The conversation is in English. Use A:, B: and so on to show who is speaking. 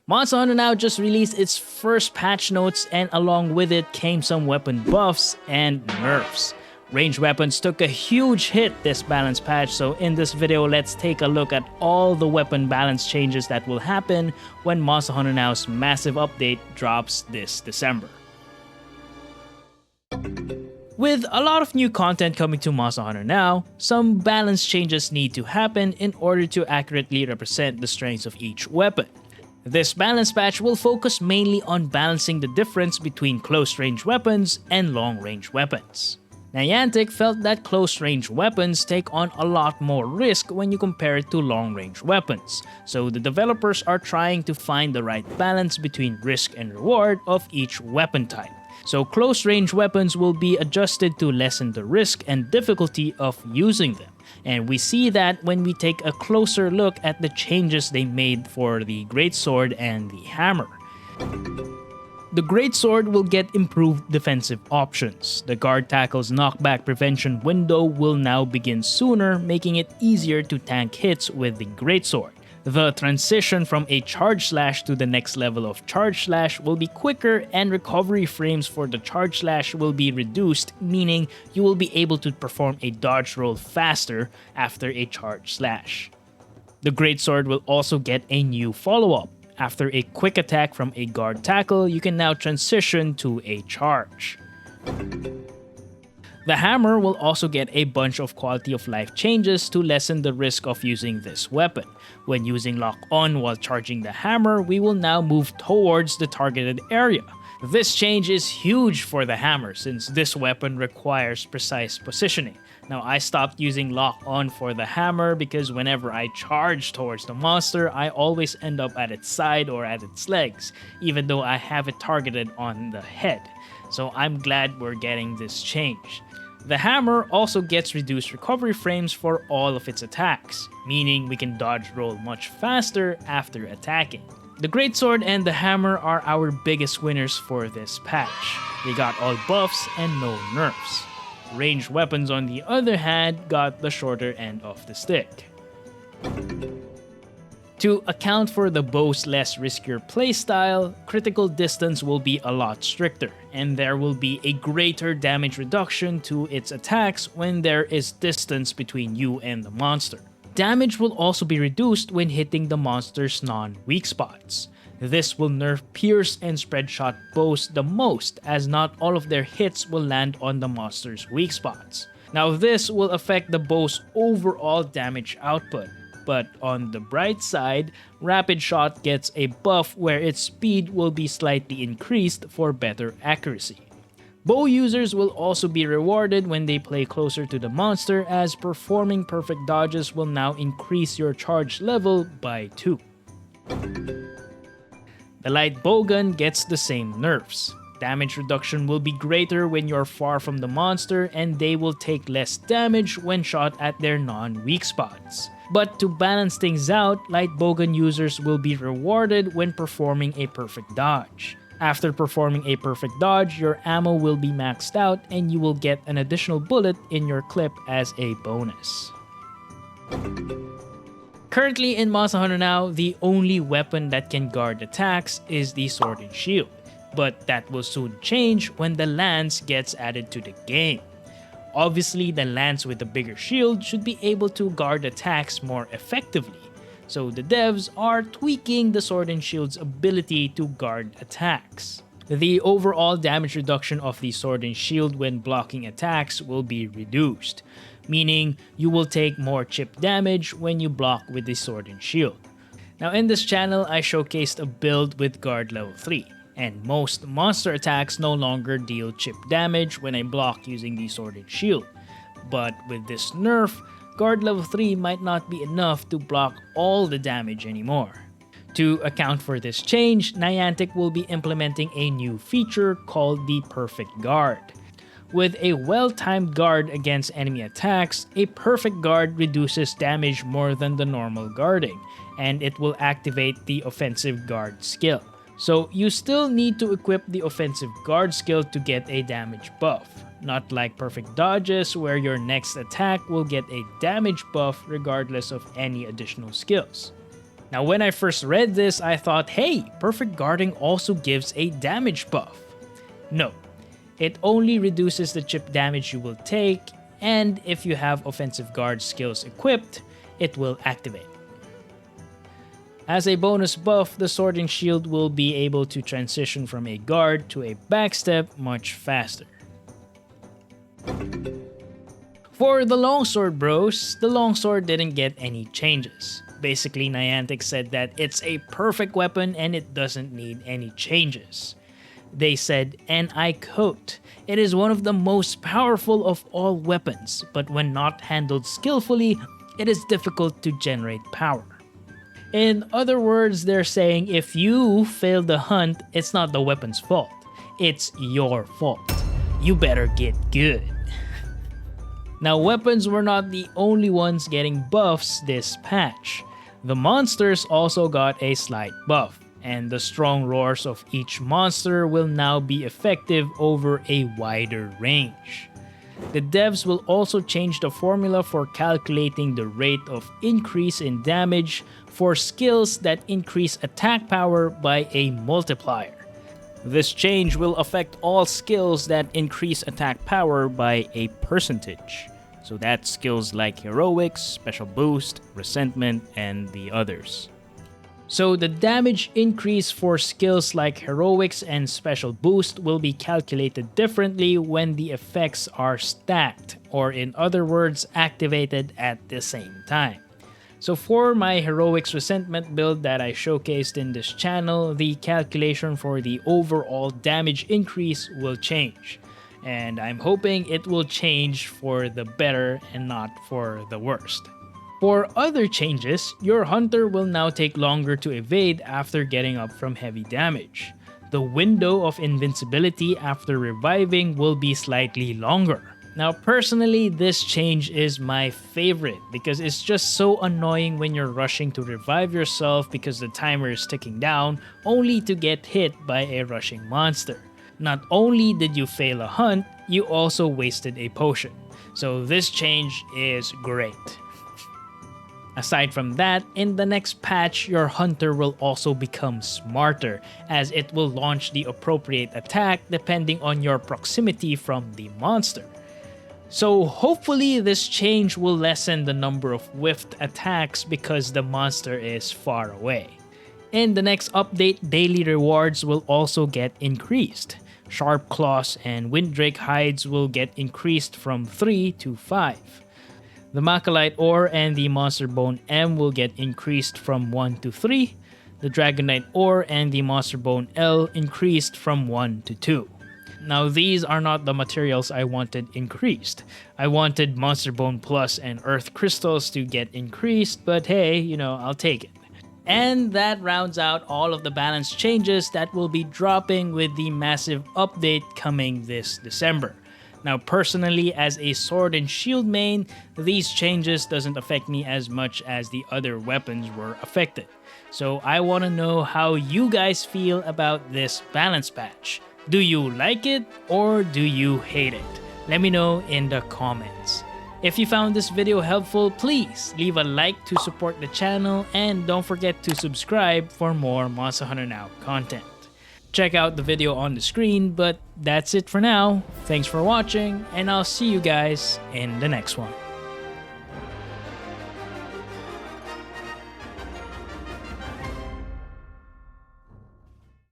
A: Monster Hunter Now just released its first patch notes, and along with it came some weapon buffs and nerfs. Ranged weapons took a huge hit this balance patch, so in this video let's take a look at all the weapon balance changes that will happen when Monster Hunter Now's massive update drops this December. With a lot of new content coming to Monster Hunter Now, some balance changes need to happen in order to accurately represent the strengths of each weapon. This balance patch will focus mainly on balancing the difference between close-range weapons and long-range weapons. Niantic felt that close-range weapons take on a lot more risk when you compare it to long-range weapons, so the developers are trying to find the right balance between risk and reward of each weapon type. So close-range weapons will be adjusted to lessen the risk and difficulty of using them. And we see that when we take a closer look at the changes they made for the Greatsword and the Hammer. The Greatsword will get improved defensive options. The guard tackle's knockback prevention window will now begin sooner, making it easier to tank hits with the Greatsword. The transition from a Charge Slash to the next level of Charge Slash will be quicker, and recovery frames for the Charge Slash will be reduced, meaning you will be able to perform a dodge roll faster after a Charge Slash. The Greatsword will also get a new follow-up. After a quick attack from a guard tackle, you can now transition to a charge. The Hammer will also get a bunch of quality of life changes to lessen the risk of using this weapon. When using Lock On while charging the Hammer, we will now move towards the targeted area. This change is huge for the Hammer since this weapon requires precise positioning. Now, I stopped using Lock On for the Hammer because whenever I charge towards the monster, I always end up at its side or at its legs, even though I have it targeted on the head. So I'm glad we're getting this change. The Hammer also gets reduced recovery frames for all of its attacks, meaning we can dodge roll much faster after attacking. The Greatsword and the Hammer are our biggest winners for this patch. They got all buffs and no nerfs. Ranged weapons, on the other hand, got the shorter end of the stick. To account for the bow's less riskier playstyle, critical distance will be a lot stricter, and there will be a greater damage reduction to its attacks when there is distance between you and the monster. Damage will also be reduced when hitting the monster's non-weak spots. This will nerf pierce and spread shot bows the most, as not all of their hits will land on the monster's weak spots. Now this will affect the bow's overall damage output. But on the bright side, Rapid Shot gets a buff where its speed will be slightly increased for better accuracy. Bow users will also be rewarded when they play closer to the monster, as performing perfect dodges will now increase your charge level by 2. The light bowgun gets the same nerfs. Damage reduction will be greater when you're far from the monster, and they will take less damage when shot at their non-weak spots. But to balance things out, light bowgun users will be rewarded when performing a perfect dodge. After performing a perfect dodge, your ammo will be maxed out and you will get an additional bullet in your clip as a bonus. Currently in Monster Hunter Now, the only weapon that can guard attacks is the Sword and Shield, but that will soon change when the Lance gets added to the game. Obviously, the Lance with the bigger shield should be able to guard attacks more effectively, so the devs are tweaking the Sword and Shield's ability to guard attacks. The overall damage reduction of the Sword and Shield when blocking attacks will be reduced, meaning you will take more chip damage when you block with the Sword and Shield. Now in this channel, I showcased a build with guard level 3. And most monster attacks no longer deal chip damage when I block using the Sword and Shield. But with this nerf, guard level 3 might not be enough to block all the damage anymore. To account for this change, Niantic will be implementing a new feature called the Perfect Guard. With a well-timed guard against enemy attacks, a perfect guard reduces damage more than the normal guarding, and it will activate the offensive guard skill. So you still need to equip the offensive guard skill to get a damage buff, not like perfect dodges where your next attack will get a damage buff regardless of any additional skills. Now when I first read this, I thought, hey, perfect guarding also gives a damage buff. No, it only reduces the chip damage you will take, and if you have offensive guard skills equipped, it will activate. As a bonus buff, the Sword and Shield will be able to transition from a guard to a backstep much faster. For the Longsword bros, the Longsword didn't get any changes. Basically, Niantic said that it's a perfect weapon and it doesn't need any changes. They said, and I quote, "It is one of the most powerful of all weapons, but when not handled skillfully, it is difficult to generate power." In other words, they're saying if you fail the hunt, it's not the weapon's fault. It's your fault. You better get good. Now, weapons were not the only ones getting buffs this patch. The monsters also got a slight buff, and the strong roars of each monster will now be effective over a wider range. The devs will also change the formula for calculating the rate of increase in damage for skills that increase attack power by a multiplier. This change will affect all skills that increase attack power by a percentage. So that's skills like Heroics, Special Boost, Resentment, and the others. So the damage increase for skills like Heroics and Special Boost will be calculated differently when the effects are stacked, or in other words, activated at the same time. So for my Heroics Resentment build that I showcased in this channel, the calculation for the overall damage increase will change. And I'm hoping it will change for the better and not for the worst. For other changes, your hunter will now take longer to evade after getting up from heavy damage. The window of invincibility after reviving will be slightly longer. Now personally, this change is my favorite because it's just so annoying when you're rushing to revive yourself because the timer is ticking down only to get hit by a rushing monster. Not only did you fail a hunt, you also wasted a potion. So this change is great. Aside from that, in the next patch, your hunter will also become smarter as it will launch the appropriate attack depending on your proximity from the monster. So hopefully this change will lessen the number of whiffed attacks because the monster is far away. In the next update, daily rewards will also get increased. Sharp Claws and Windrake Hides will get increased from 3 to 5. The Macalite Ore and the Monster Bone M will get increased from 1 to 3. The Dragonite Ore and the Monster Bone L increased from 1 to 2. Now these are not the materials I wanted increased. I wanted Monster Bone Plus and Earth Crystals to get increased, but hey, I'll take it. And that rounds out all of the balance changes that will be dropping with the massive update coming this December. Now personally, as a Sword and Shield main, these changes doesn't affect me as much as the other weapons were affected. So I want to know how you guys feel about this balance patch. Do you like it or do you hate it? Let me know in the comments. If you found this video helpful, please leave a like to support the channel and don't forget to subscribe for more Monster Hunter Now content. Check out the video on the screen, but that's it for now. Thanks for watching, and I'll see you guys in the next one.